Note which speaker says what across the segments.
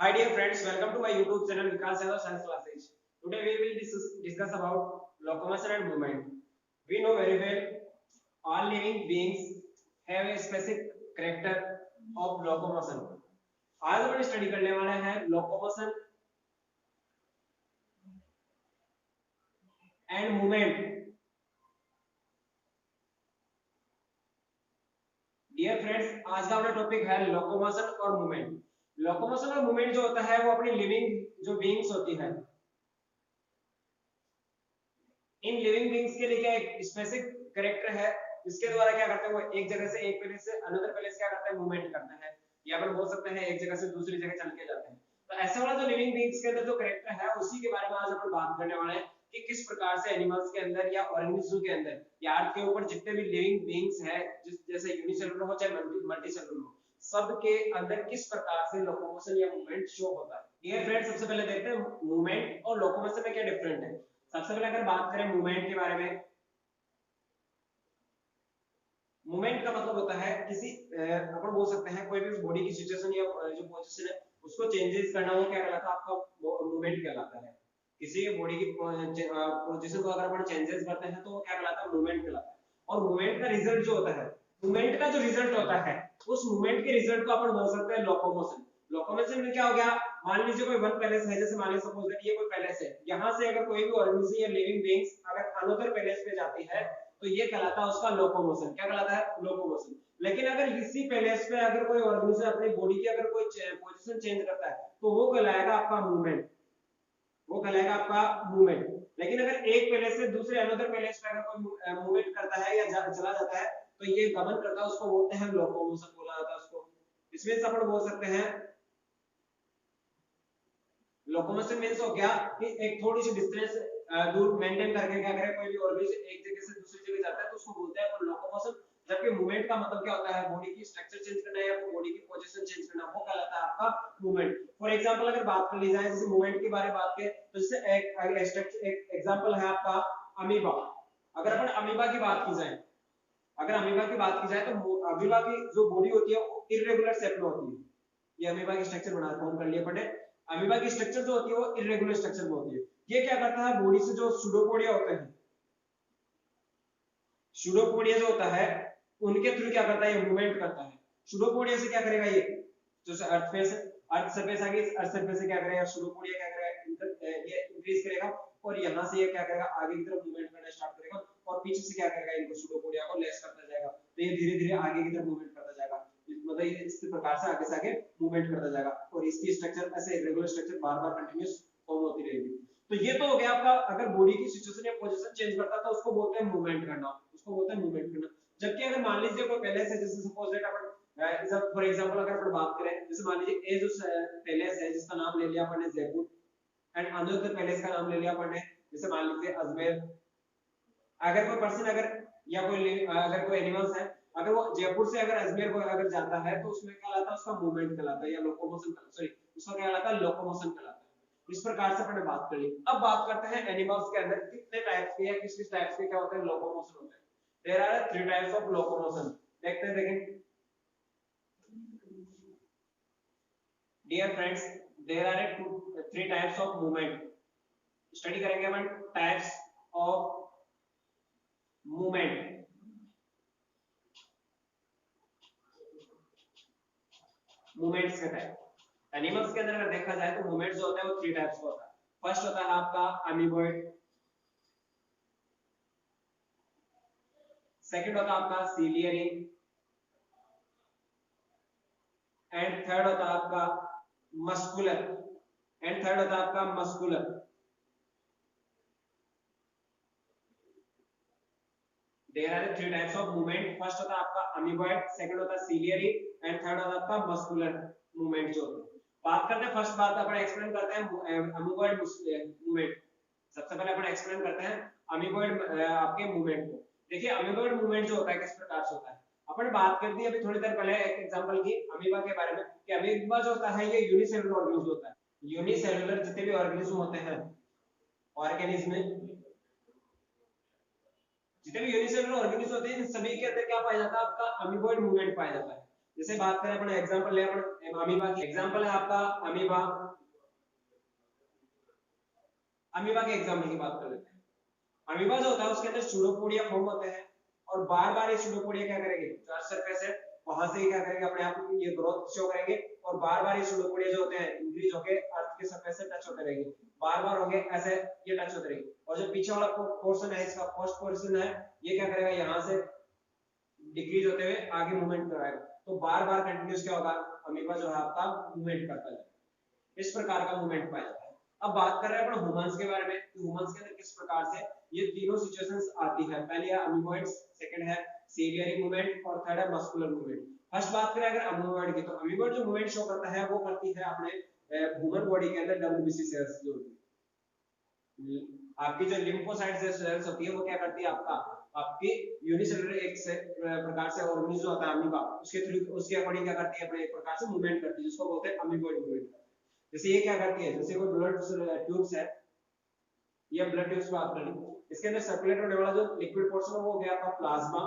Speaker 1: Hi dear friends, welcome to my YouTube channel Vikas Yadav Science Classes. Today we will discuss about locomotion and movement. We know very well all living beings have a specific character of locomotion. आज अपन study करने वाले हैं locomotion and movement. Dear friends, आज का अपना topic है locomotion और movement. Locomotion और मूवमेंट जो होता है वो अपनी लिविंग जो बीइंग्स होती है, इन लिविंग बीइंग्स के लिए क्या एक स्पेसिफिक कैरेक्टर है जिसके द्वारा क्या करते हैं वो एक जगह से एक प्लेस से अनदर प्लेस क्या करते हैं मूवमेंट करते हैं, या अपन बोल सकते हैं एक जगह से दूसरी जगह चल के जाते हैं. तो ऐसा वाला जो लिविंग बीइंग्स के अंदर जो कैरेक्टर है उसी के बारे में आज अपन बात करने वाले हैं कि किस प्रकार से एनिमल्स के अंदर या ऑर्गेनिज्म के अंदर या अर्थ के ऊपर जितने भी लिविंग बीइंग्स हैं, जिस जैसे यूनिसेलुलर हो चाहे मल्टीसेलुलर हो, सब के अंदर किस प्रकार से लोकोमोशन या मूवमेंट शो होता है. डियर फ्रेंड्स, सबसे पहले देखते हैं मूवमेंट और लोकोमोशन में क्या डिफरेंट है. सबसे पहले अगर बात करें मूवमेंट के बारे में, मूवमेंट का मतलब होता है किसी अपन बोल सकते हैं कोई भी बॉडी की सिचुएशन या जो पोजीशन है उसको चेंजेस करना, वो क्या कहलाता है आपका मूवमेंट कहलाता है. किसी बॉडी की पोजीशन को अगर अपन चेंजेस करते हैं तो वो क्या कहलाता है, मूवमेंट कहलाता है. और मूवमेंट का रिजल्ट जो होता है, मूवमेंट का जो रिजल्ट होता है उस मूवमेंट के रिजल्ट को अपन बोल सकते हैं लोकोमोशन. लोकोमोशन में क्या हो गया, मान लीजिए कोई वन पैलेस है, जैसे मान लीजिए सपोज दैट ये कोई पैलेस है, यहाँ से अगर कोई भी ऑर्गेनिज्म या लिविंग बीइंग्स अगर अनदर पैलेस पे जाती है तो ये कहलाता है उसका लोकोमोशन. क्या कहलाता है, लोकोमोशन. लेकिन अगर इसी पैलेस पे अगर कोई ऑर्गेनिज्म अपनी बॉडी की अगर कोई पोजीशन चेंज करता है तो वो कहलाएगा आपका मूवमेंट, वो कहलाएगा आपका मूवमेंट. लेकिन अगर एक पैलेस से दूसरे अनदर पैलेस पे अगर कोई मूवमेंट करता है या चला जाता है तो ये गमन करता है, उसको बोलते हैं लोकोमोशन बोला जाता है उसको. इसमें अपन बोल सकते हैं लोकोमोशन मींस हो गया कि एक थोड़ी सी डिस्टेंस दूर मेंटेन करके क्या करें, कोई भी ऑर्गेनिज्म एक जगह से दूसरी जगह जाता है तो उसको बोलते हैं लोकोमोशन. जबकि मूवमेंट का मतलब क्या होता है, बॉडी की स्ट्रक्चर चेंज करना या बॉडी की पोजीशन चेंज करना, वो कहलाता है आपका मूवमेंट. फॉर एग्जांपल अगर बात कर ली जाए, जैसे मूवमेंट के बारे में बात करें तो जैसे एक एग्जांपल है आपका अमीबा. अगर अपन अमीबा की बात की जाए, अगर अमीबा की बात की जाए तो अमीबा की जो बॉडी होती है वो इरेगुलर शेप में होती है. ये अमीबा की स्ट्रक्चर बना फॉर्म कर लिया पड़े. अमीबा की स्ट्रक्चर जो होती है वो इरेगुलर स्ट्रक्चर में होती है. ये क्या करता है, बॉडी से जो सूडोपोडिया होते हैं, सूडोपोडिया जो होता है उनके थ्रू क्या करता है, ये मूवमेंट करता है. सूडोपोडिया से क्या करेगा, ये जो अर्थ फेस अर्थ सरफेस आ गई, अर्थ सरफेस से क्या करेगा, सूडोपोडिया क्या करेगा, ये इंक्रीज करेगा और यहां से ये क्या करेगा, आगे की तरफ मूवमेंट करना स्टार्ट करेगा और पीछे से क्या करेगा, इनको सूडोपोडिया को लेस करता जाएगा. तो ये धीरे धीरे आगे की तरफ मूवमेंट करता जाएगा. मतलब इस प्रकार से आगे मूवमेंट करता जाएगा और इसकी स्ट्रक्चर ऐसे रेगुलर स्ट्रक्चर बार बार कंटिन्यूस फॉर्म होती रहेगी. तो ये तो हो गया आपका, अगर बॉडी की सिचुएशन या पोजीशन चेंज करता है तो उसको बोलते हैं मूवमेंट करना, उसको बोलते हैं मूवमेंट करना. जबकि अगर मान लीजिए कोई पैलेस है, जैसे suppose that upon for example अगर अपन बात करें, जैसे मान लीजिए ये जो पैलेस है जिसका नाम ले लिया अपन ने जयपुर, एंड अनदर पैलेस का नाम ले लिया अपन ने जैसे मान लीजिए अजमेर. अगर कोई पर्सन अगर या कोई अगर कोई एनिमल्स है, अगर वो जयपुर से अगर अजमेर को अगर जाता है तो उसमें क्या कहलाता है, उसका मूवमेंट कहलाता है या लोकोमोशन, सॉरी उसका क्या कहलाता है, लोकोमोशन कहलाता है. इस प्रकार से हमने बात कर ली. अब बात करते हैं एनिमल्स के अंदर कितने टाइप्स के या किस किस टाइप्स के क्या होते हैं, लोकोमोशन होते हैं. There are three types of locomotion. देखते हैं, देखें dear friends, there are three types of movement. Study करेंगे अपन टाइप्स ऑफ मूवमेंट. मूवमेंट्स के टाइप एनिमल्स के अंदर अगर देखा जाए तो मूवमेंट्स जो होता है वो थ्री टाइप्स का होता है. फर्स्ट होता है आपका अमीबॉइड, सेकंड होता है आपका सीलियरी, एंड थर्ड होता है आपका मस्कुलर, एंड थर्ड होता है आपका muscular. There are three types of movement. First होता है आपका अमीबॉइड, सेकंड होता है सीलियरी एंड थर्ड होता है आपका मस्कुलर मूवमेंट जो होता है. बात करते हैं फर्स्ट बात अपन एक्सप्लेन करते हैं अमीबॉइड मूवमेंट. सबसे पहले अपन एक्सप्लेन करते हैं अमीबॉइड आपके मूवमेंट को. देखिए अमीबॉइड मूवमेंट जो होता है किस प्रकार से होता है, अपन बात कर दी अभी थोड़ी देर पहले एक एग्जांपल की अमीबा के बारे में कि अमीबा जो होता है ये यूनिसेलुलर ऑर्गेनिज्म होता है. यूनिसेलुलर जितने भी ऑर्गेनिज्म होते हैं, ऑर्गेनिज्म में जितने भी यूनिसेलुलर ऑर्गेनिज्म होते हैं इन सभी के अंदर क्या पाया जाता है, आपका अमीबॉइड मूवमेंट पाया जाता है. जैसे बात करें अपन एग्जांपल ले अपन अमीबा की, एग्जांपल है आपका अमीबा। अमीबा के एग्जांपल की बात कर लेते हैं। अमीबा जो होता है उसके अंदर सूडोपोडिया फॉर्म होते हैं और बार बार ये सूडोपोडिया क्या करेंगे, जो अर्थ सरफेस है वहां से क्या करेंगे, अपने आप ये ग्रोथ शो करेंगे और बार बार ये सूडोपोडिया जो होते हैं इंक्रीज होके अर्थ के सरफेस से टच होते रहेंगे, बार बार होंगे ऐसे ये टच होते रहेंगे। और जो पीछे वाला पोर्शन है इसका फर्स्ट पोर्शन है, ये क्या करेगा, यहाँ से डिक्रीज होते हुए आगे मूवमेंट कराएगा। तो बार बार कंटिन्यूस क्या होगा, अमीबा जो है आपका मूवमेंट करता है, इस प्रकार का मूवमेंट पाया जाता है। अब बात कर रहे हैं अपन ह्यूमंस के बारे में, कि ह्यूमंस के अंदर किस प्रकार से ये तीनों सिचुएशंस आती है। पहले है अमीबॉइड्स, सेकंड है सीलियरी मूवमेंट और थर्ड है मस्कुलर मूवमेंट। फर्स्ट बात करें अगर अमीबॉइड की, तो अमीबॉइड जो मूवमेंट शो करता है वो करती है अपने ह्यूमन बॉडी के अंदर डब्ल्यूबीसी सेल्स जो होती है, आपकी जो लिम्फोसाइट सेल्स होती है वो क्या करती है, आपकी यूनिसेलुलर एक से प्रकार से ऑर्गेनिज्म जो होता है अमीबा, उसके थ्रू उसके अकॉर्डिंग क्या करती है, अपने एक प्रकार से मूवमेंट करती है, जिसको बोलते हैं अमीबॉइड मूवमेंट। जैसे ये क्या करती है, जैसे कोई ब्लड ट्यूब्स है, ये ब्लड ट्यूब्स बात कर ली, इसके अंदर सर्कुलेट होने वाला जो लिक्विड पोर्शन है वो हो गया आपका प्लाज्मा,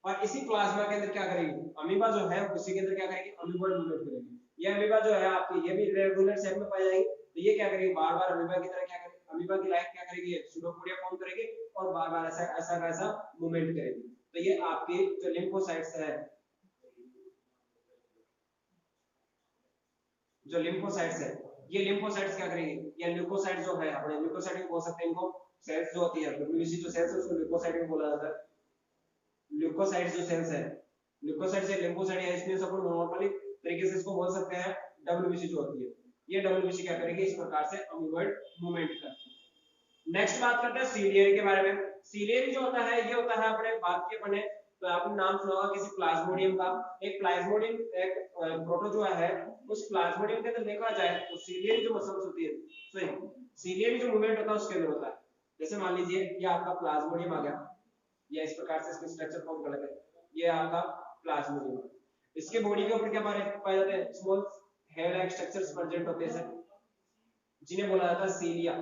Speaker 1: और इसी प्लाज्मा के अंदर क्या करेगी अमीबा जो है, उसी के अंदर क्या करेगी, अमीबॉइड मूवमेंट करेगी। ये अमीबा जो है आपकी, ये भी रेगुलर शेप में पाई जाएगी, तो ये क्या करेगी, बार बार अमीबा की तरह क्या करेगी, अमीबा की लाइफ क्या करेगी, सूडोपोडिया फॉर्म करेगी और बार बार ऐसा ऐसा ऐसा मूवमेंट करेगी। तो ये आपकी जो लिम्फोसाइट्स है, जो लिम्फोसाइट्स है, ये लिम्फोसाइट्स क्या करेंगे, ये ल्यूकोसाइट जो है, अपने ल्यूकोसाइट भी बोल सकते हैं इनको, सेल्स जो होती है डब्ल्यूबीसी जो सेल्स है उसको ल्यूकोसाइट भी बोला जाता है। ल्यूकोसाइट जो सेल्स है, ल्यूकोसाइट से लिम्फोसाइट है, इसमें सब नॉर्मली तरीके से इसको बोल सकते हैं डब्ल्यूबीसी जो होती है, ये डब्ल्यूबीसी क्या करेगी, इस प्रकार से अमीबॉइड मूवमेंट करती है। नेक्स्ट बात करते हैं सीलियरी के बारे में। सीलियरी जो होता है, ये होता है अपने बात के अपने, तो आपने नाम सुना होगा किसी प्लाज्मोडियम का, एक प्लाज्मोडियम एक प्रोटोजोआ है, उस प्लाज्मोडियम के अंदर देखा जाए तो सीलियरी जो मसल्स होती है, सॉरी सीलियरी जो मूवमेंट होता है उसके अंदर होता है। जैसे मान लीजिए ये आपका प्लाज्मोडियम आ गया, ये इस प्रकार से इसका स्ट्रक्चर फॉर्म कर लेते हैं, ये आपका प्लाज्मोडियम, इसके बॉडी के ऊपर क्या पाए जाते हैं, small hair like structures present होते हैं, जिन्हें बोला जाता है सीलिया,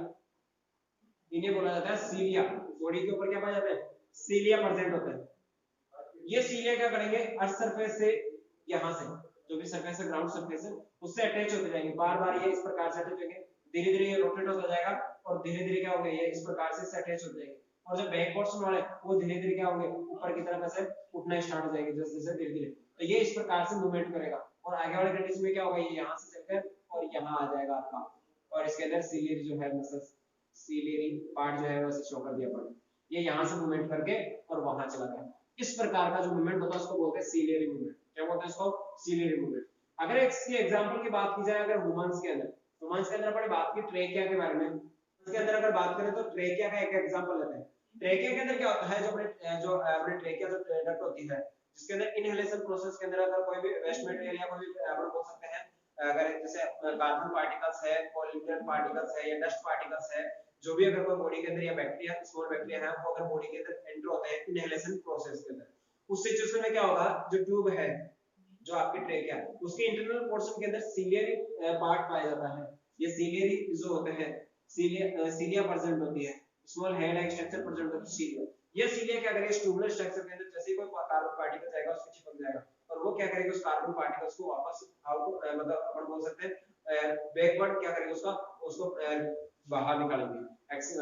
Speaker 1: इन्हें बोला जाता है सीलिया। बॉडी के ऊपर क्या पाया जाता है, सीलिया प्रेजेंट होता है। ये सीलिया क्या करेंगे, अर्थ सरफेस से, यहां से जो भी सरफेस है, ग्राउंड सरफेस है, उससे अटैच होते जाएंगे, बार बार ये इस प्रकार से अटैच होंगे, धीरे धीरे ये रोटेट होता जाएगा और धीरे धीरे क्या होंगे, ये इस प्रकार से अटैच होते जाएंगे, और जो बैक पोर्शन वाले वो धीरे धीरे क्या होंगे, ऊपर की तरफ ऐसे उठना स्टार्ट हो जाएंगे जैसे जैसे धीरे धीरे। तो ये इस प्रकार से मूवमेंट करेगा और आगे वाले कंडीशन में क्या होगा, ये यहाँ से चलकर और यहाँ आ जाएगा आपका, और इसके अंदर सीलियरी जो है मसल्स, सीलियरी पार्ट जो है वैसे शो कर दिया पर ये यहाँ से मूवमेंट करके और वहां चला गया। इस प्रकार का जो मूवमेंट होता है उसको बोलते हैं सीलियरी मूवमेंट। क्या बोलते हैं इसको, सीलियरी मूवमेंट। अगर इसकी एग्जांपल की बात की जाए, अगर ह्यूमंस के अंदर अपन बात की ट्रेकिया के बारे में, उसके अंदर अगर बात करें तो ट्रेकिया का एक एग्जांपल लेते हैं। ट्रेकिया के अंदर क्या होता है, जो अपने ट्रेकिया जो डक्ट होती है, जिसके अंदर इनहेलेशन प्रोसेस के अंदर अगर कोई भी वेस्ट मटेरियल या कोई भी अपन बोल सकते हैं, अगर जैसे कार्बन पार्टिकल्स है, पॉल्यूटेंट पार्टिकल्स है या डस्ट पार्टिकल्स है, जो भी अगर कोई बॉडी के अंदर या बैक्टीरिया, स्मॉल बैक्टीरिया है, वो अगर बॉडी के अंदर एंटर होते हैं इनहेलेशन प्रोसेस के अंदर, उस सिचुएशन में क्या होगा, जो ट्यूब है, जो आपकी ट्रेकिया है, उसके इंटरनल पोर्शन के अंदर सीलियरी पार्ट पाया जाता है। ये सीलियरी जो होते हैं, सीलिया प्रेजेंट होती है, small head like structure present होती है सीलिया। ये सीलिया क्या करेगा, ट्यूबुलर स्ट्रक्चर के अंदर जैसे ही कोई कार्बन पार्टिकल जाएगा उसके चिपक जाएगा, और वो क्या करेगा, उस कार्बन पार्टिकल्स को वापस आउट, मतलब अपन बोल सकते हैं बैकवर्ड क्या करेगा, उसको बाहर निकालेंगे,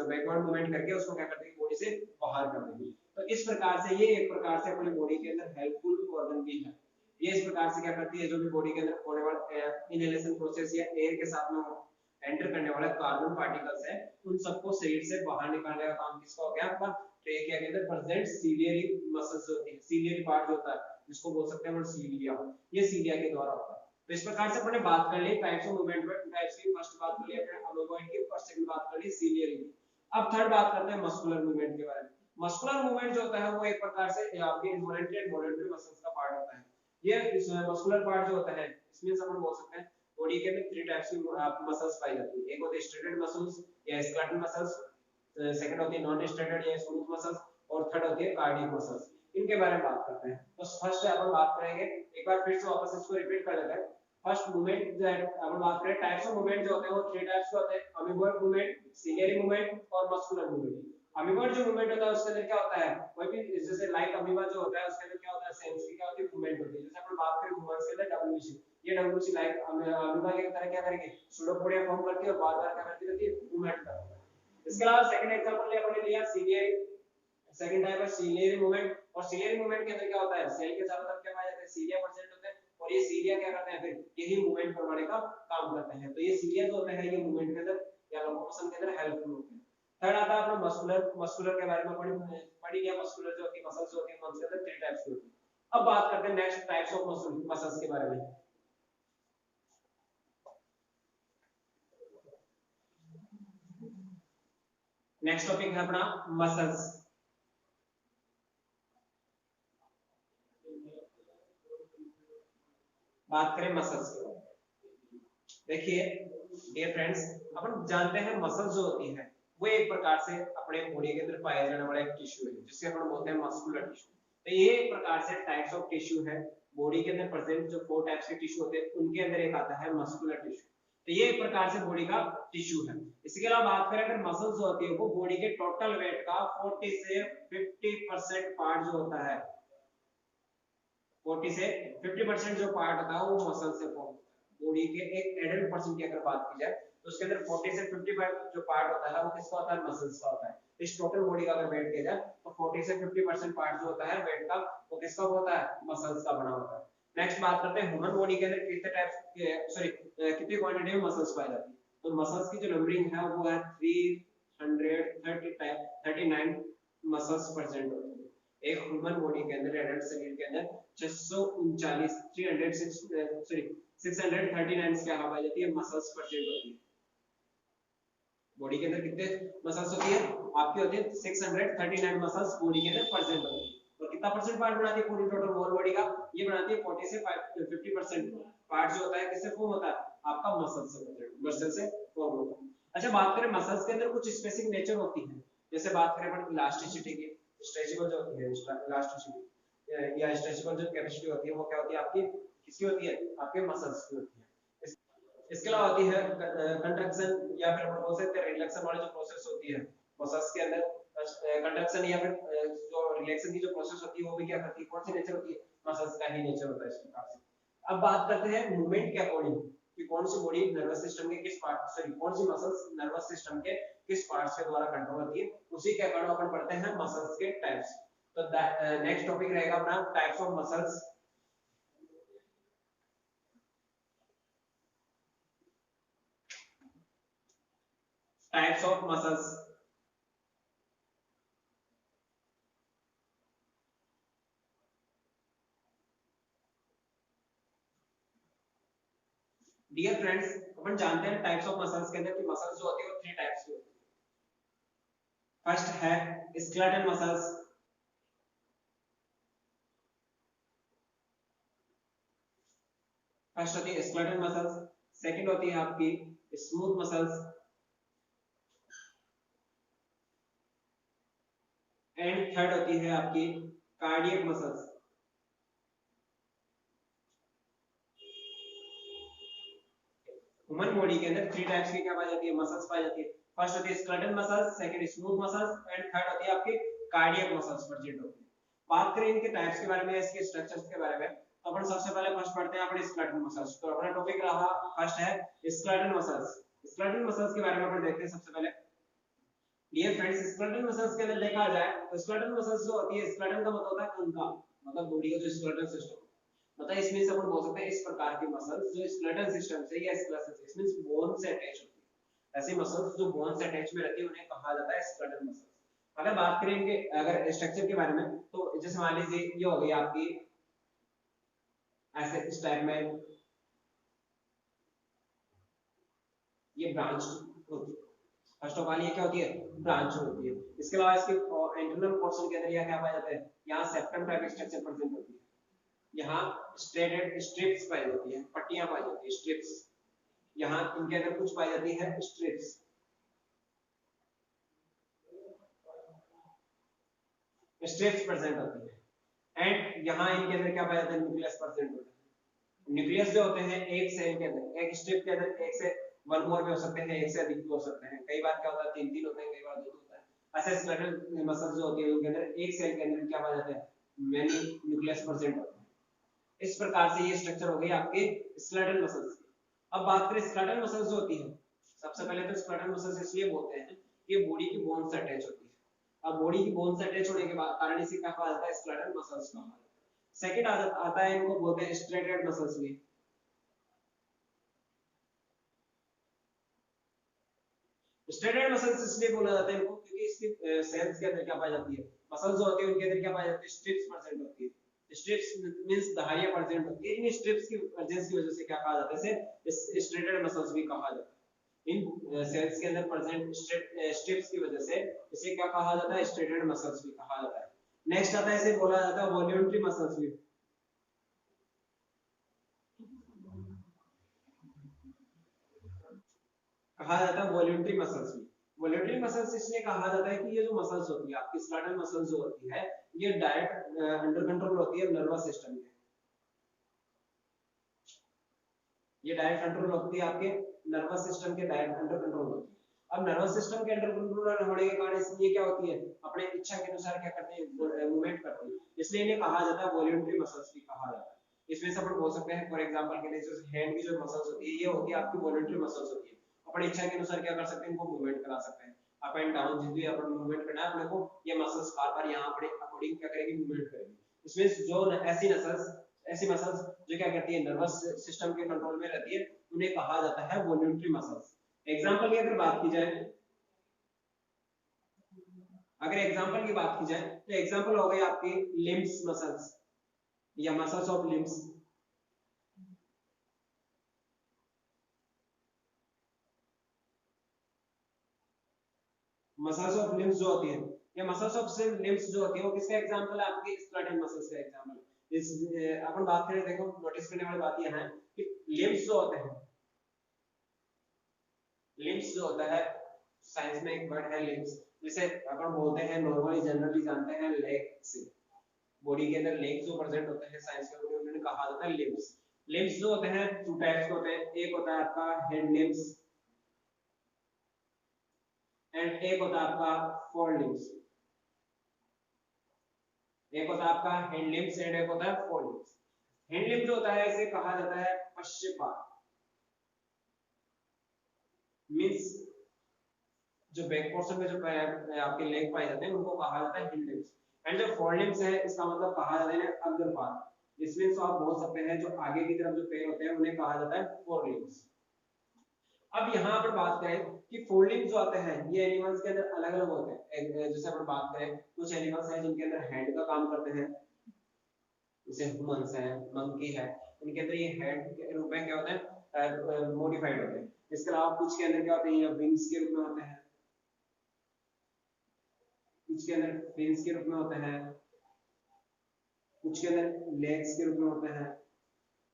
Speaker 1: बैकवर्ड मूवमेंट करके उसको क्या कर देंगे, बॉडी से बाहर कर देंगे। तो इस प्रकार से ये एक प्रकार से अपनी बॉडी के अंदर हेल्पफुल ऑर्गन भी है। ये इस प्रकार से क्या करती है, जो भी बॉडी के अंदर होने वाला इनहेलेशन प्रोसेस या एयर के साथ में एंटर करने वाला कार्बन पार्टिकल्स है, उन सबको शरीर से बाहर निकालने का काम किसका हो गया, आपका ट्रेकिया के अंदर प्रेजेंट सीलियरी मसल्स होती है, सीलियरी पार्ट जो होता है जिसको बोल सकते हैं सीलिया, ये सीलिया के द्वारा होता है। तो इस प्रकार से अपने बात कर ली टाइप्स ऑफ मूवमेंट में, टाइप्स की फर्स्ट बात कर ली अपने अमीबॉइड की, और सेकंड बात कर ली सीलियरी की। अब थर्ड बात करते हैं मस्कुलर मूवमेंट के बारे में। मस्कुलर मूवमेंट जो होता है वो एक प्रकार से आपके इनवॉलंटरी एंड वॉलंटरी मसल्स का पार्ट होता है। ये मस्कुलर पार्ट जो होता है, इसमें अपन बोल सकते हैं बॉडी के अंदर थ्री टाइप्स की मसल्स पाई जाती है। एक होती है स्ट्रेटेड मसल्स या स्केलेटल मसल्स, सेकंड होती है नॉन स्ट्रेटेड या स्मूथ मसल्स, और थर्ड होती है कार्डियक मसल्स। इनके बारे में बात करते हैं। तो फर्स्ट अपन बात करेंगे, एक बार फिर से वापस इसको रिपीट कर लेते हैं। फर्स्ट मूवमेंट जो है अपन बात करें, टाइप्स ऑफ मूवमेंट जो होते हैं वो थ्री टाइप्स के होते हैं, अमीबॉइड मूवमेंट, सीलियरी मूवमेंट और मस्कुलर मूवमेंट। अमीबॉइड जो मूवमेंट होता है उसके अंदर क्या होता है, कोई भी जैसे लाइक अमीबा जो होता है उसके अंदर क्या होता है, सेल्स की क्या होती है, मूवमेंट होती है। जैसे अपन बात करें ह्यूमंस के अंदर डब्ल्यूबीसी, ये डब्ल्यूबीसी लाइक अमीबा की तरह क्या करेंगे, सूडोपोडिया फॉर्म करती है और बार-बार क्या करती रहती है, मूवमेंट करती है। इसके अलावा सेकंड एग्जांपल अपन ने लिया सीलियरी, सेकंड टाइप है सीलियरी मूवमेंट। और सीलियरी मूवमेंट के अंदर क्या होता है, सेल के चारों तरफ क्या पाया जाता है, सीलिया प्रेजेंट होते हैं और ये सीलिया क्या करते हैं, फिर यही मूवमेंट करवाने का काम करते हैं। तो ये सीलिया जो होते हैं ये मूवमेंट के अंदर या लोकोमोशन के अंदर हेल्पफुल होते हैं। थर्ड आता है अपना मस्कुलर, मस्कुलर के बारे में पढ़ी गया, मस्कुलर जो होती है मसल्स होती है उनके अंदर तीन टाइप्स की होती है। अब बात करते हैं नेक्स्ट टाइप्स ऑफ मसल्स के बारे में। नेक्स्ट टॉपिक है अपना मसल्स। बात करें मसल्स की, देखिए डियर फ्रेंड्स, अपन जानते हैं मसल्स जो होती है वो एक प्रकार से अपने बॉडी के अंदर पाया जाने वाला एक टिश्यू है जिसे अपन बोलते हैं मस्कुलर टिश्यू। तो ये एक प्रकार से टाइप्स ऑफ टिश्यू है, बॉडी के अंदर प्रेजेंट जो फोर टाइप्स के टिश्यू होते हैं उनके अंदर एक आता है मस्कुलर टिश्यू। तो ये एक प्रकार से बॉडी का टिश्यू है। इसके अलावा बात करें अगर मसल्स जो होती है वो बॉडी के टोटल वेट का 40 से 50% पार्ट जो होता है, 40 से 50% जो पार्ट होता है वो मसल से फॉर्म होता है। बॉडी के एक एडल्ट पर्सन की अगर बात की जाए तो उसके अंदर 40 से 55 जो पार्ट होता है वो किसका होता है, मसल्स का होता है। इस टोटल बॉडी का अगर वेट किया जाए तो 40 से 50% पार्ट जो होता है वेट का वो किसका होता है, मसल्स का बना होता है। नेक्स्ट बात करते हैं ह्यूमन बॉडी के अंदर कितने टाइप्स सॉरी कितनी क्वांटिटी में मसल्स पाई जाती है। तो मसल्स की जो नंबरिंग है वो है 339 मसल्स प्रेजेंट होती है एक ह्यूमन बॉडी के अंदर, एडल्ट शरीर के अंदर 639 639 क्या पाई जाती है, मसल्स प्रेजेंट होती है। बॉडी के अंदर कितने मसल्स होती है आपकी, होती है 639 मसल्स बॉडी के अंदर प्रेजेंट होती है। और कितना परसेंट पार्ट बनाती है पूरी टोटल होल बॉडी का, ये बनाती है 40 से 50% पार्ट जो होता है किससे फॉर्म होता है, आपका मसल से फॉर्म होता है। अच्छा बात करें मसल्स के अंदर कुछ स्पेसिफिक नेचर होती है, जैसे बात करें अपन इलास्टिसिटी की, स्ट्रेचेबल जो होती है इलास्टिसिटी या स्ट्रेचेबल जो कैपेसिटी होती है वो क्या होती है आपकी, किसकी होती है, आपके मसल्स की होती है। इसके अलावा होती है कंट्रैक्शन या फिर अपन बोल सकते हैं रिलैक्सेशन वाली जो प्रोसेस होती है मसल्स के अंदर। कंट्रैक्शन या फिर जो रिलैक्सेशन की जो प्रोसेस होती है वो भी क्या करती है, कौन सी नेचर होती है, मसल्स का ही नेचर होता है इस प्रकार से। अब बात करते हैं मूवमेंट के अकॉर्डिंग कि कौन सी बॉडी नर्वस सिस्टम के किस पार्ट, सॉरी कौन सी मसल्स नर्वस सिस्टम के किस पार्ट्स के द्वारा कंट्रोल होती है, उसी के अकॉर्डिंग अपन पढ़ते हैं मसल्स के टाइप्स। तो नेक्स्ट टॉपिक रहेगा अपना types of muscles. Types of muscles, dear friends अपन जानते हैं टाइप्स ऑफ मसल्स के अंदर कि मसल्स जो होती है वो थ्री टाइप्स की होती है। फर्स्ट है स्केलेटल मसल्स, फर्स्ट होती है स्केलेटल मसल्स, सेकंड होती है आपकी स्मूथ मसल्स एंड थर्ड होती है आपकी कार्डियक मसल्स। ह्यूमन बॉडी के अंदर थ्री टाइप्स की क्या पाई जाती है, मसल्स पाई जाती है। फर्स्ट होती है skeletal muscles, second smooth muscles and third होती है आपकी कार्डियक मसल्स प्रेजेंट होती है। बात करें इनके टाइप्स के बारे में, इसके स्ट्रक्चर्स के बारे में, तो अपन सबसे पहले फर्स्ट पढ़ते हैं अपने स्केलेटल मसल्स। तो अपना टॉपिक रहा फर्स्ट है स्केलेटल मसल्स। स्केलेटल मसल्स के बारे में अपन देखते हैं सबसे पहले। डियर फ्रेंड्स स्केलेटल मसल्स के अंदर देखा जाए तो स्केलेटल मसल्स जो होती है, स्केलेटन का मतलब होता है कंका, मतलब बॉडी का जो स्केलेटल सिस्टम, मतलब इसमें से अपन बोल सकते हैं इस प्रकार की मसल्स जो स्केलेटल सिस्टम से या स्केलेटल से मींस बोन से अटैच होती है। ऐसी मसल्स जो बोन से अटैच में रहती है उन्हें कहा जाता है स्केलेटल मसल्स। अगर बात करें इनके अगर स्ट्रक्चर के बारे में तो जैसे मान लीजिए ये हो गई आपकी ऐसे इस टाइप में ये ब्रांच होती है। फर्स्ट ऑफ ऑल ये क्या होती है, ब्रांच होती है। इसके अलावा इसके इंटरनल पोर्शन के अंदर यह क्या पाया जाता है, यहाँ सेप्टम टाइप स्ट्रक्चर प्रेजेंट होती है। यहाँ स्ट्रेटेड स्ट्रिप्स पाई जाती है, पट्टियां पाई जाती है स्ट्रिप्स। यहाँ इनके अंदर कुछ पाई जाती है स्ट्रिप्स, स्ट्रिप्स प्रेजेंट होती है। एंड यहाँ इनके अंदर क्या पाया जाता है, न्यूक्लियस प्रेजेंट होता है। न्यूक्लियस जो होते हैं एक सेल के अंदर, एक स्ट्रिप के अंदर एक से वन मोर भी हो सकते हैं, एक से अधिक भी हो सकते हैं। कई बार क्या होता है तीन तीन होते हैं, कई बार दो होता है। ऐसे स्केलेटल मसल्स जो होती है उनके अंदर एक सेल के अंदर क्या पाया जाता है, मैनी न्यूक्लियस प्रेजेंट होता है। इस प्रकार से ये स्ट्रक्चर हो गई आपके स्केलेटल मसल्स की। अब बात करें स्केलेटल मसल्स जो होती है, सबसे पहले तो स्केलेटल मसल्स इसलिए बोलते हैं कि बॉडी की बोन से अटैच होती है। अब बॉडी की बोन से अटैच होने के कारण इसे क्या कहा जाता है, स्केलेटल मसल्स कहा जाता है। सेकंड आता है इनको बोलते हैं स्ट्रेटेड मसल्स भी। स्ट्रेटेड मसल्स इसलिए बोला जाता है इनको क्योंकि इसकी सेल्स के अंदर क्या पाई जाती है, मसल्स जो होती है उनके अंदर क्या पाई जाती है, स्ट्रिप्स प्रेजेंट होती है। स्ट्रिप्स मींस धारियां प्रेजेंट होती है। इन स्ट्रिप्स की प्रेजेंस की वजह से क्या कहा जाता है, इसे स्ट्रेटेड मसल्स भी कहा जाता है। इन सेल्स के अंदर प्रेजेंट स्ट्रिप्स की वजह से इसे क्या कहा जाता है, स्ट्रेटेड मसल्स भी कहा जाता है। नेक्स्ट आता है, इसे बोला जाता है वॉल्यूंटरी मसल्स भी। कहा जाता है वॉल्यूंटरी मसल्स भी। वॉल्यूंटरी मसल्स इसलिए कहा जाता है कि ये जो मसल्स होती है आपकी स्केलेटल मसल्स जो होती है, ये डायरेक्ट अंडर कंट्रोल होती है नर्वस सिस्टम के। ये डायरेक्ट कंट्रोल होती है आपके नर्वस सिस्टम के, डायरेक्ट अंडर कंट्रोल होती है। अब नर्वस सिस्टम के अंडर कंट्रोल होने के कारण इसलिए क्या होती है, अपने इच्छा के अनुसार क्या करते हैं, मूवमेंट करते हैं। इसलिए इन्हें कहा जाता है वॉल्यूंटरी मसल्स भी कहा जाता है। इसमें से अपन बोल सकते हैं फॉर एग्जांपल के लिए जो हैंड की जो मसल्स होती है, ये होती है आपकी वॉल्यूंटरी मसल्स होती है। अपनी इच्छा के अनुसार क्या कर सकते हैं, इनको मूवमेंट करा सकते हैं। अप एंड डाउन जितनी भी अपन मूवमेंट करना है अपने को, ये मसल्स बार-बार यहां अपने अकॉर्डिंग क्या करेगी, मूवमेंट करेगी। इसमें जो ऐसी मसल्स जो क्या करती है, नर्वस सिस्टम के कंट्रोल में रहती है, उन्हें कहा जाता है वॉल्यूंटरी मसल्स। एग्जांपल की अगर बात की जाए, अगर एग्जांपल की बात की जाए तो एग्जांपल हो गए आपके लिम्स मसल्स या muscles of limbs. Muscles of limbs जो होती है, या मसल्स ऑफ लिम्स जो होती है, वो किसका एग्जांपल है, आपके स्केलेटल मसल्स का एग्जांपल। इस अपन बात करें, देखो नोटिस करने वाली बात यह है कि लिम्स जो होते हैं, लिम्स जो होता है, साइंस में एक वर्ड है लिम्स, जिसे अपन बोलते हैं नॉर्मली जनरली जानते हैं लेग से। बॉडी के अंदर लेग जो प्रेजेंट होते हैं साइंस के में उन्हें कहा जाता है लिम्स। लिम्स जो होते हैं टू टाइप्स के होते हैं, एक होता है आपका हेड लिम्स एंड एक होता है आपका फोर लिम्स। एक होता है आपका हैंड लिम्स एंड एक होता है फोर लिम्स। हैंड लिम्स जो होता है इसे कहा जाता है पश्चिपाद, मींस जो बैक पोर्शन में जो आपके लेग पाए जाते हैं उनको कहा जाता है हिंड लिम्स। एंड जो फोर लिम्स है इसका मतलब कहा जाता है अग्रपाद। इसमें तो आप बोल सकते हैं जो आगे की तरफ जो पैर होते हैं उन्हें कहा जाता है फोर लिम्स। अब यहाँ पर बात करें कि फोर लिम्स जो आते हैं ये एनिमल्स के अंदर अलग अलग होते हैं। जैसे अपन बात करें, कुछ एनिमल्स हैं जिनके अंदर हैंड का काम करते हैं, जैसे ह्यूमंस है, मंकी है, उनके अंदर ये हेड के रूप में क्या होते हैं, मॉडिफाइड होते हैं। इसके अलावा कुछ के अंदर क्या होते हैं, ये विंग्स के रूप में होते हैं, कुछ के अंदर फिन्स के रूप में होते हैं, कुछ के अंदर लेग्स के रूप में होते हैं।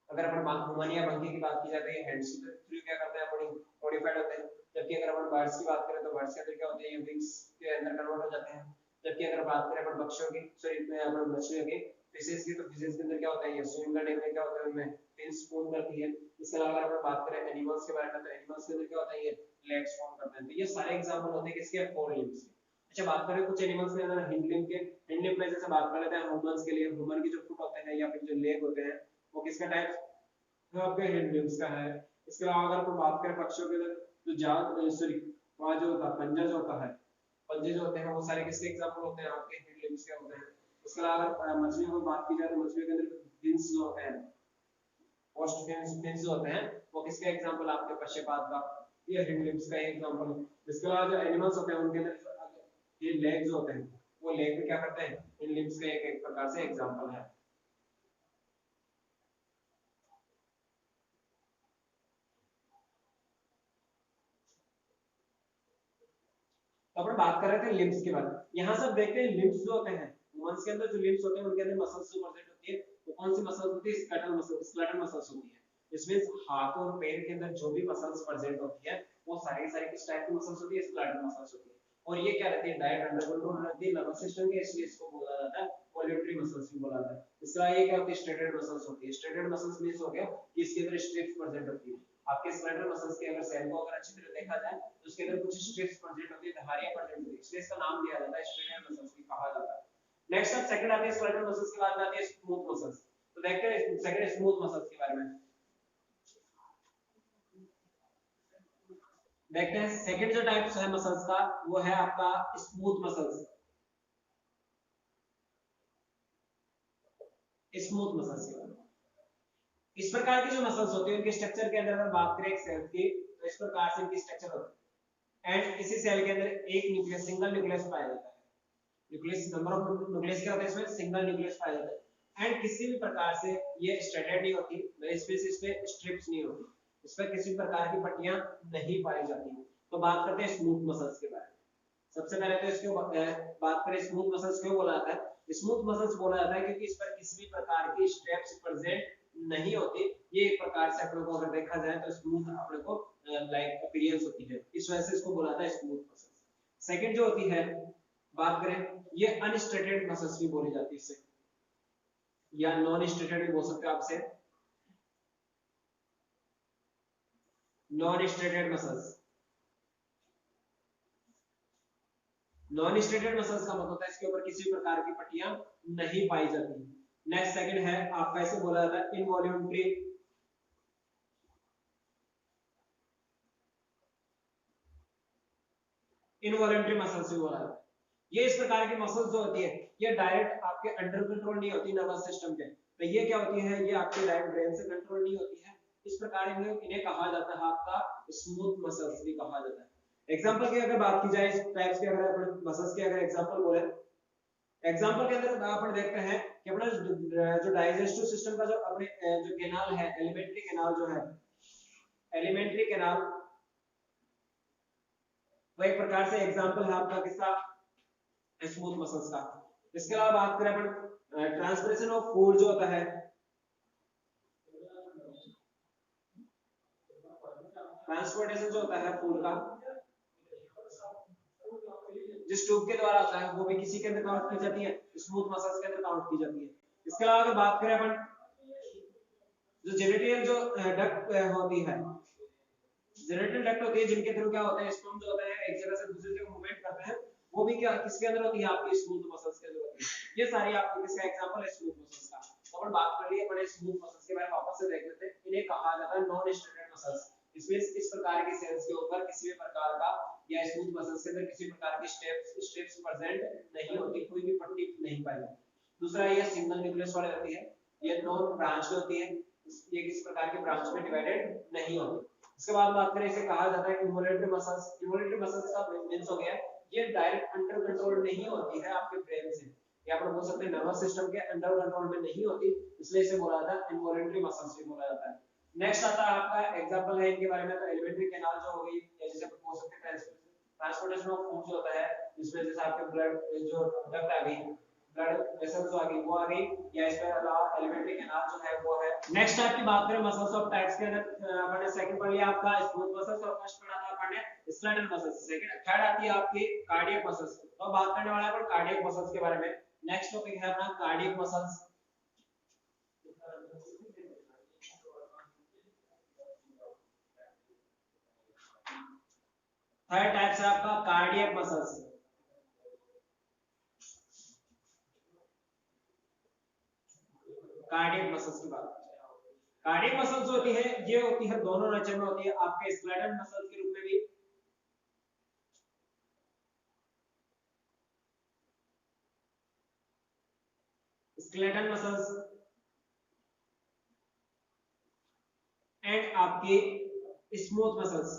Speaker 1: अगर अपन ह्यूमन या मंकी की बात की जाए तो ये हेड्स के थ्रू क्या करते हैं, बॉडी मॉडिफाइड होते हैं। जबकि अगर अपन बर्ड्स की बात करें तो बर्ड्स के अंदर क्या होते हैं, ये विंग्स के अंदर कन्वर्ट हो जाते हैं। जबकि अगर बात करें अपन पक्षियों की, सॉरी अपन मछलियों की, फिशेस की, तो फिशेस के अंदर क्या होता है, ये स्विम करने में क्या होता है, उनमें फिन्स फॉर्म करती है। इसके अलावा अगर अपन बात करें एनिमल्स के बारे में, तो एनिमल्स के अंदर क्या होता है, ये लेग्स फॉर्म करते हैं। तो ये सारे एग्जांपल होते हैं किसके, फोर लिम्स के। अच्छा, बात करें कुछ एनिमल्स के अंदर हिंड लिम्ब के, हिंड लिम्ब में जैसे बात कर लेते हैं ह्यूमंस के लिए, ह्यूमन की जो फुट होते हैं या फिर जो लेग होते हैं वो किसका टाइप, जो आपके हिंड लिम्स का है। इसके अलावा अगर कोई बात करें पक्षियों के अंदर, तो जांग सॉरी वहां जो होता है पंजा जो होता है, पंजे जो होते हैं वो सारे किसके एग्जांपल होते हैं, आपके हिंड लिम्स के होते हैं। इसके अलावा अगर मछलियों की बात की जाए तो मछलियों के अंदर फिन्स जो होते हैं, पोस्ट फिन्स जो होते हैं, वो किसका एग्जांपल, आपके पश्चपाद का, ये हिंड लिम्स का एग्जांपल है। इसके अलावा जो एनिमल्स होते हैं उनके अंदर ये लेग जो होते हैं, वो लेग में क्या करते हैं, इन लिम्स का एक प्रकार से एग्जांपल है। तो अपन बात कर रहे थे लिम्स के बारे में। यहाँ सब देखते हैं लिम्स जो होते हैं, ह्यूमंस के अंदर जो लिम्स होते हैं उनके अंदर मसल्स जो प्रेजेंट होती है, वो कौन सी मसल्स होती है, स्केलेटल मसल्स होती है। इसमें हाथ और पैर के अंदर जो भी मसल्स प्रेजेंट होती है वो सारी सारी किस टाइप की मसल्स होती है, स्केलेटल मसल्स होती है। और ये क्या रहती है, डायरेक्ट अंडर कंट्रोल रहती है नर्वस सिस्टम के, इसलिए इसको बोला जाता है वॉल्यूंटरी मसल्स भी बोला जाता है। इसका ये क्या होती है, स्ट्रेटेड मसल्स होती है। स्ट्रेटेड मसल्स मींस हो गया कि इसके अंदर स्ट्रिप्स प्रेजेंट होती है। आपके स्केलेटल मसल्स के अगर सेल को अगर अच्छी तरह देखा जाए तो उसके अंदर कुछ स्ट्रिप्स प्रेजेंट होती है, धारियां प्रेजेंट होती है, इसलिए इसका नाम दिया जाता है स्केलेटल मसल्स भी कहा जाता है। नेक्स्ट अब सेकंड आती है स्केलेटल मसल्स के बाद में आती है स्मूथ मसल्स। तो देखते हैं सेकंड स्मूथ मसल्स के बारे में। देखते हैं सेकंड जो टाइप है मसल्स का वो है आपका स्मूथ मसल्स। स्मूथ मसल्स के बारे में, इस प्रकार की जो मसल्स होती है उनके स्ट्रक्चर के अंदर अगर बात करें एक सेल की तो इस प्रकार से इनकी स्ट्रक्चर होती है एंड इसी सेल के अंदर एक न्यूक्लियस सिंगल न्यूक्लियस पाया जाता है। न्यूक्लियस नंबर ऑफ न्यूक्लियस क्या होता है इसमें सिंगल न्यूक्लियस पाया जाता है एंड किसी भी प्रकार से ये स्ट्रेटेड नहीं होती, इस पे स्ट्रिप्स नहीं होती, इस पर किसी प्रकार की पट्टियां नहीं पाई जाती। तो बात करते हैं स्मूथ मसल्स के बारे में। सबसे पहले तो इसके बात करें स्मूथ मसल्स क्यों बोला जाता है। स्मूथ मसल्स बोला जाता है क्योंकि इस पर किसी भी प्रकार की स्ट्रेप्स प्रेजेंट नहीं होती, ये एक प्रकार से अपने को अगर देखा जाए तो स्मूथ अपने को लाइक अपीयरेंस होती है, इस वजह से इसको बोला जाता है स्मूथ मसल्स। सेकंड जो होती है बात करें ये अनस्ट्रेटेड मसल्स भी बोली जाती है इससे, या नॉन स्ट्रेटेड भी बोल सकते हो आपसे, non striated muscles. Non striated muscles का मतलब होता है इसके ऊपर किसी प्रकार की पट्टियां नहीं पाई जाती। नेक्स्ट सेकंड है आपका इसे बोला जाता है इनवॉल्यूंटरी, इनवॉल्यूंटरी मसल्स भी बोला जाता है। ये इस प्रकार की मसल्स जो होती है ये डायरेक्ट आपके अंडर कंट्रोल नहीं होती नर्वस सिस्टम के, तो ये क्या होती है ये आपके डायरेक्ट ब्रेन से कंट्रोल नहीं होती है, इस प्रकार इन्हें कहा जाता है आपका स्मूथ मसल्स भी कहा जाता है। एग्जांपल की अगर बात की जाए इस टाइप्स के अगर अपन मसल्स के अगर एग्जांपल बोले, एग्जांपल के अंदर अपन देखते हैं कि अपना जो डाइजेस्टिव सिस्टम का जो अपने जो कैनाल है एलिमेंट्री कैनाल जो है, एलिमेंट्री कैनाल वो एक प्रकार से एग्जांपल है आपका किसका स्मूथ मसल्स का। इसके अलावा बात करें अपन ट्रांसपोर्टेशन ऑफ फूड जो होता है, ट्रांसपोर्टेशन जो होता है फूड का जिस ट्यूब के द्वारा होता है वो भी किसी के अंदर काउंट की जाती है, स्मूथ मसल्स के अंदर काउंट की जाती है। इसके अलावा अगर बात करें अपन जो जेनेटियल जो डक्ट होती है, जेनेटियल डक्ट होती है जिनके थ्रू क्या होता है स्पर्म जो होता है एक जगह से दूसरी जगह मूवमेंट करते हैं, वो भी क्या किसके अंदर होती है आपकी स्मूथ मसल्स के अंदर होती है। ये सारी आपको किसका एग्जांपल है स्मूथ मसल्स का। तो अपन बात कर लिए बड़े स्मूथ मसल्स के बारे में, वापस से देख लेते हैं। इन्हें कहा जाता है नॉन स्ट्रेटेड मसल्स, इसमें इस प्रकार के सेल्स के ऊपर किसी भी प्रकार का या स्मूथ मसल्स के अंदर किसी प्रकार की स्ट्रिप्स प्रेजेंट नहीं होती, कोई भी पट्टी नहीं पाई जाती। दूसरा ये सिंगल न्यूक्लियस वाली होती है, ये नॉन ब्रांच होती है, ये किसी प्रकार के ब्रांच में डिवाइडेड नहीं होती। इसके बाद बात करें इसे कहा जाता है इन्वॉल्यूंटरी मसल्स। इन्वॉल्यूंटरी मसल्स का मींस हो गया ये डायरेक्ट अंडर कंट्रोल नहीं होती है आपके ब्रेन से, या आप बोल सकते हैं नर्वस सिस्टम के अंडर कंट्रोल में नहीं होती, इसलिए इसे बोला जाता है इन्वॉल्यूंटरी मसल्स भी बोला जाता है। नेक्स्ट आता है आपका एग्जांपल है इनके बारे में, तो एलिमेंट्री कैनाल जो हो गई, या जैसे बोल सकते हैं ट्रांसपोर्टेशन ऑफ फूड जो होता है जिसमें जैसे आपके ब्लड जो डक्ट आ गई, ब्लड वेसल जो आ गई वो आ गई, या इसके अलावा एलिमेंट्री कैनाल जो है वो है। नेक्स्ट टाइप की बात करें मसल्स ऑफ टाइप्स के अंदर आपने सेकंड पढ़ लिया आपका स्मूथ मसल्स और फर्स्ट पढ़ा था आपने स्केलेटल मसल्स। सेकंड थर्ड आती है आपकी कार्डियक मसल्स। तो बात करने वाला है अपन कार्डियक मसल्स के बारे में। नेक्स्ट टॉपिक है अपना कार्डियक मसल्स। थर्ड टाइप से आपका कार्डियक मसल्स। कार्डियक मसल्स की बात, कार्डियक मसल्स जो होती है ये होती है दोनों नेचर में होती है, आपके स्केलेटल मसल्स के रूप में भी स्केलेटल मसल्स एंड आपके स्मूथ मसल्स,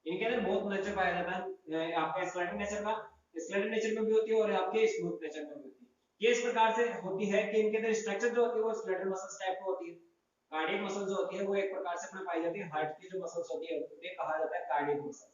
Speaker 1: इनके अंदर बहुत नेचर पाया जाता है। आपका स्केलेटल नेचर का स्केलेटल नेचर में भी होती है और आपके स्मूथ नेचर में भी होती है। ये इस प्रकार से होती है कि इनके अंदर स्ट्रक्चर जो होती है वो स्केलेटल मसल्स टाइप की होती है। कार्डियक मसल जो होती है वो एक प्रकार से अपने पाई जाती है हार्ट की जो मसल्स होती है उन्हें कहा जाता है cardiac muscles.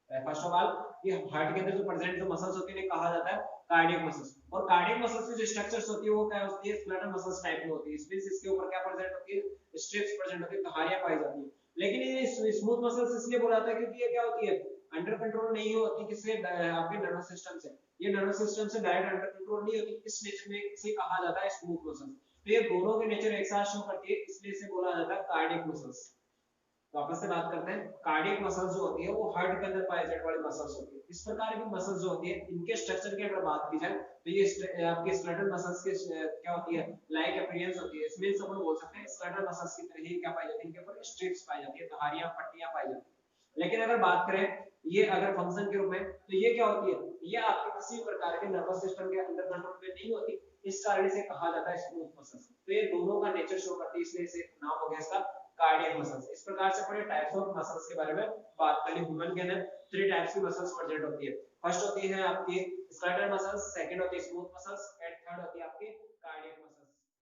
Speaker 1: First of all ये हार्ट के अंदर जो प्रेजेंट जो मसल्स होती है उन्हें कहा जाता है कार्डियक मसल्स, और कार्डियक मसल्स की जो स्ट्रक्चर्स होती है वो क्या होती है स्केलेटल मसल्स टाइप में होती है। इसके ऊपर क्या प्रेजेंट होती है स्ट्रिप्स प्रेजेंट होती है, धारियां पाई जाती है। लेकिन ये स्मूथ मसल्स इसलिए बोला जाता है क्योंकि ये क्या होती है अंडर कंट्रोल नहीं होती किससे आपके नर्वस सिस्टम से, ये नर्वस सिस्टम से डायरेक्ट अंडर कंट्रोल नहीं होती, इस नेचर में इसे कहा जाता है स्मूथ मसल्स। तो ये दोनों के नेचर एक साथ शो करती है, इसलिए इसे बोला जाता है कार्डियक मसल्स। वापस से बात करते हैं, कार्डियक मसल्स जो होती है वो हार्ट के अंदर पाई जाने वाली मसल्स होती है। इस प्रकार की मसल्स जो होती है इनके स्ट्रक्चर की अगर बात की जाए तो ये आपके स्केलेटल मसल्स के क्या होती है, लाइक अपीयरेंस होती है। इसमें अपन बोल सकते हैं स्केलेटल मसल्स की तरह ही क्या पाई जाती है, इनके ऊपर स्ट्रिप्स पाई जाती है, धारियां पट्टियां पाई जाती है। लेकिन अगर बात करें ये अगर फंक्शन के रूप में, तो ये क्या होती है, ये आपके किसी प्रकार के नर्वस सिस्टम के अंदर कंट्रोल में नहीं होती, इस कारण से कहा जाता है स्मूथ मसल्स। तो ये दोनों का नेचर शो करती है, इसलिए इसे नाम हो गया इसका कार्डियक मसल्स। इस प्रकार से पूरे टाइप्स ऑफ मसल्स के बारे में बात करें। ह्यूमन के अंदर 3 टाइप्स की मसल्स प्रेजेंट होती है। फर्स्ट होती है आपकी स्केलेटल मसल्स, सेकंड होती है स्मूथ मसल्स एंड थर्ड होती है आपकी